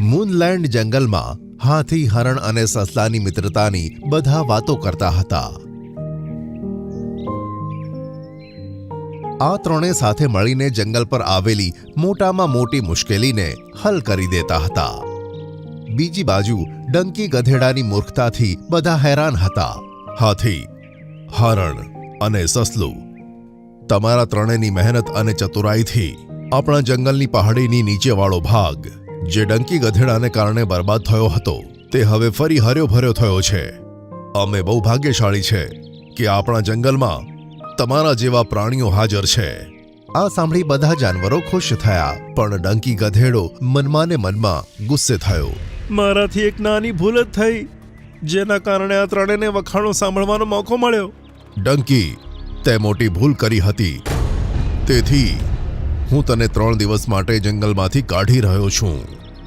મૂનલેન્ડ જંગલમાં હાથી, હરણ અને સસલાની મિત્રતાની બધા વાતો કરતા હતા. આ ત્રણે સાથે મળીને જંગલ પર આવેલી મોટામાં મોટી મુશ્કેલીને હલ કરી દેતા હતા. બીજી બાજુ ડંકી ગધેડાની મૂર્ખતાથી બધા હેરાન હતા. હાથી, હરણ અને સસલું, તમારા ત્રણેયની મહેનત અને ચતુરાઈથી આપણા જંગલની પહાડીની નીચેવાળો ભાગ જે ડંકી ગધેડાને કારણે બરબાદ થયો હતો તે હવે ફરી હર્યો ભર્યો થયો છે. અમે બહુ ભાગ્યશાળી છે કે આપણા જંગલમાં તમારા જેવા પ્રાણીઓ હાજર છે. આ સાંભળી બધા જાનવરો ખુશ થયા, પણ ડંકી ગધેડો મનમાં ને મનમાં ગુસ્સે થયો. મારાથી એક નાની ભૂલ જ થઈ, જેના કારણે આ ત્રણેયને વખાણો સાંભળવાનો મોકો મળ્યો. ડંકી, તે મોટી ભૂલ કરી હતી, તેથી હું તને 3 દિવસ માટે જંગલમાંથી કાઢી રહ્યો છું.